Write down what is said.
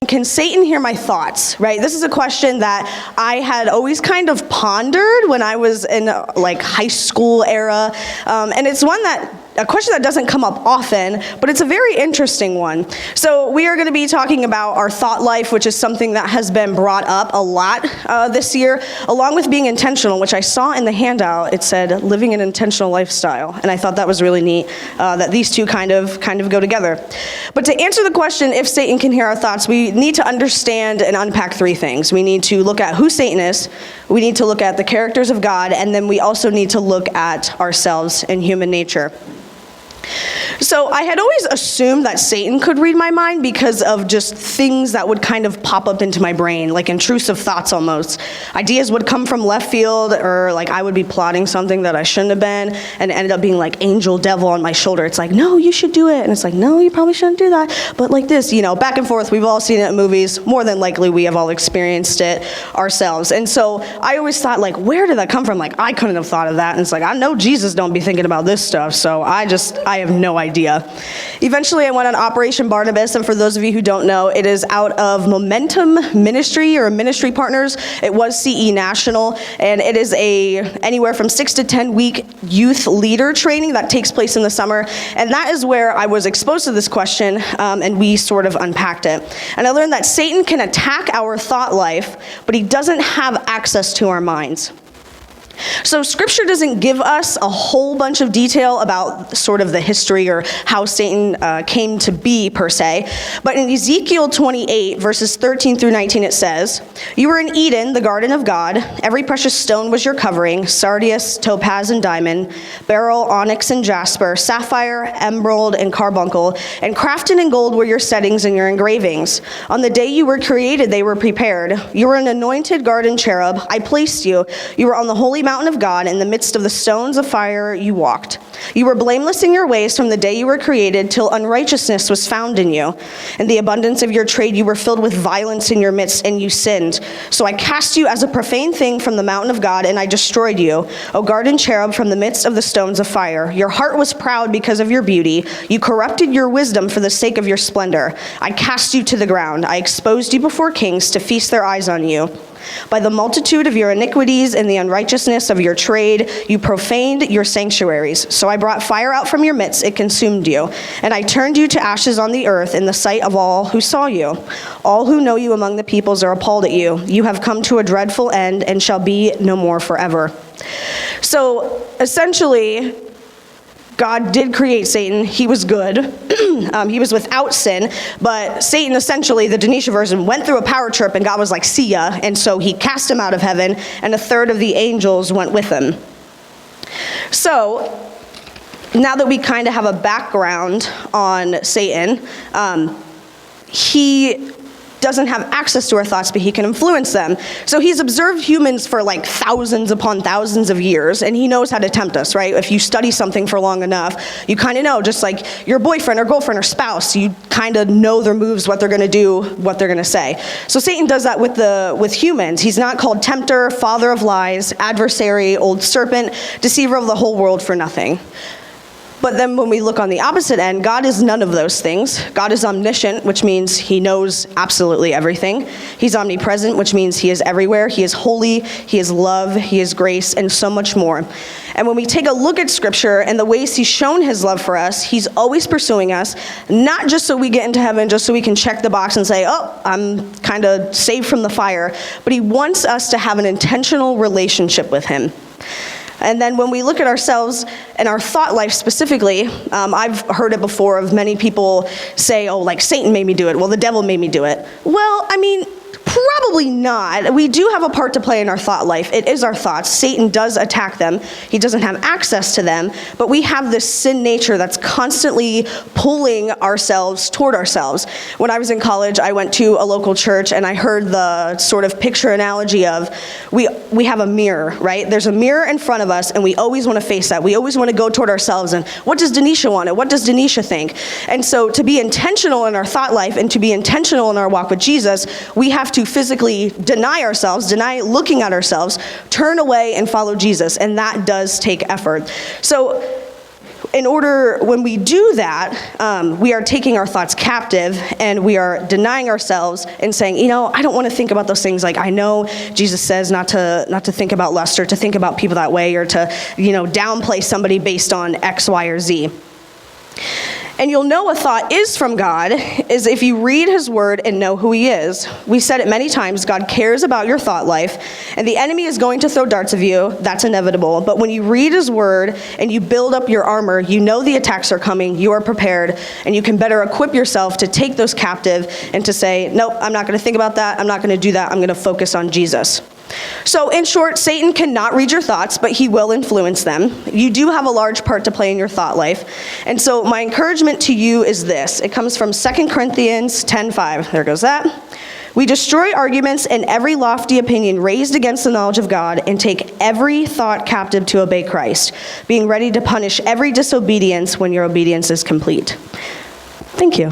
can Satan hear my thoughts, right? This is a question that I had always kind of pondered when I was in like high school era. And it's a question that doesn't come up often, but it's a very interesting one. So we are going to be talking about our thought life, which is something that has been brought up a lot this year, along with being intentional, which I saw in the handout. It said living an intentional lifestyle, and I thought that was really neat that these two kind of go together. But to answer the question, if Satan can hear our thoughts, we need to understand and unpack three things. We need to look at who Satan is, we need to look at the characters of God, and then we also need to look at ourselves and human nature. So I had always assumed that Satan could read my mind because of just things that would kind of pop up into my brain, like intrusive thoughts almost. Ideas would come from left field, or like I would be plotting something that I shouldn't have been, and it ended up being like angel devil on my shoulder. It's like, no, you should do it. And it's like, no, you probably shouldn't do that. But like this, back and forth. We've all seen it in movies. More than likely, we have all experienced it ourselves. And so I always thought, like, where did that come from? Like, I couldn't have thought of that. And it's like, I know Jesus don't be thinking about this stuff. So I have no idea. Eventually, I went on Operation Barnabas, and for those of you who don't know, it is out of Momentum Ministry or Ministry Partners. It was CE National, and it is anywhere from 6 to 10 week youth leader training that takes place in the summer, and that is where I was exposed to this question, and we sort of unpacked it. And I learned that Satan can attack our thought life, but he doesn't have access to our minds. So Scripture doesn't give us a whole bunch of detail about sort of the history or how Satan came to be per se, but in Ezekiel 28, verses 13 through 19, it says, "You were in Eden, the garden of God. Every precious stone was your covering, sardius, topaz, and diamond, beryl, onyx, and jasper, sapphire, emerald, and carbuncle, and crafted in gold were your settings and your engravings. On the day you were created, they were prepared. You were an anointed garden cherub. I placed you. You were on the holy mountain of God. In the midst of the stones of fire you walked. You were blameless in your ways from the day you were created till unrighteousness was found in you. In the abundance of your trade you were filled with violence in your midst, and you sinned. So I cast you as a profane thing from the mountain of God, and I destroyed you, O garden cherub, from the midst of the stones of fire. Your heart was proud because of your beauty. You corrupted your wisdom for the sake of your splendor. I cast you to the ground. I exposed you before kings to feast their eyes on you. By the multitude of your iniquities and the unrighteousness of your trade, you profaned your sanctuaries. So I brought fire out from your midst, it consumed you. And I turned you to ashes on the earth in the sight of all who saw you. All who know you among the peoples are appalled at you. You have come to a dreadful end and shall be no more forever." So essentially, God did create Satan. He was good. He was without sin. But Satan, essentially, the Dyneshia version, went through a power trip, and God was like, see ya. And so he cast him out of heaven, and a third of the angels went with him. So now that we kind of have a background on Satan, he doesn't have access to our thoughts, but he can influence them. So he's observed humans for like thousands upon thousands of years, and he knows how to tempt us, right? If you study something for long enough, you kind of know, just like your boyfriend or girlfriend or spouse, you kind of know their moves, what they're going to do, what they're going to say. So Satan does that with humans. He's not called tempter, father of lies, adversary, old serpent, deceiver of the whole world for nothing. But then when we look on the opposite end, God is none of those things. God is omniscient, which means he knows absolutely everything. He's omnipresent, which means he is everywhere. He is holy, he is love, he is grace, and so much more. And when we take a look at Scripture and the ways he's shown his love for us, he's always pursuing us, not just so we get into heaven, just so we can check the box and say, oh, I'm kind of saved from the fire, but he wants us to have an intentional relationship with him. And then when we look at ourselves and our thought life specifically, I've heard it before of many people say, oh, like Satan made me do it. Well, the devil made me do it. Well, I mean, probably not. We do have a part to play in our thought life. It is our thoughts. Satan does attack them. He doesn't have access to them, but we have this sin nature that's constantly pulling ourselves toward ourselves. When I was in college, I went to a local church, and I heard the sort of picture analogy of we have a mirror, right? There's a mirror in front of us, and we always want to face that. We always want to go toward ourselves, and what does Dyneshia want? And what does Dyneshia think? And so to be intentional in our thought life and to be intentional in our walk with Jesus, we have to physically deny ourselves, deny looking at ourselves, turn away and follow Jesus, and that does take effort. So when we do that, we are taking our thoughts captive, and we are denying ourselves and saying, I don't want to think about those things. Like, I know Jesus says not to think about lust or to think about people that way or to, downplay somebody based on X, Y, or Z. And you'll know a thought is from God is if you read his word and know who he is. We said it many times, God cares about your thought life, and the enemy is going to throw darts of you. That's inevitable. But when you read his word and you build up your armor, you know the attacks are coming, you are prepared, and you can better equip yourself to take those captive and to say, nope, I'm not going to think about that. I'm not going to do that. I'm going to focus on Jesus. So in short, Satan cannot read your thoughts, but he will influence them. You do have a large part to play in your thought life. And so my encouragement to you is this. It comes from 2 Corinthians 10:5. There goes that. We destroy arguments and every lofty opinion raised against the knowledge of God and take every thought captive to obey Christ, being ready to punish every disobedience when your obedience is complete. Thank you.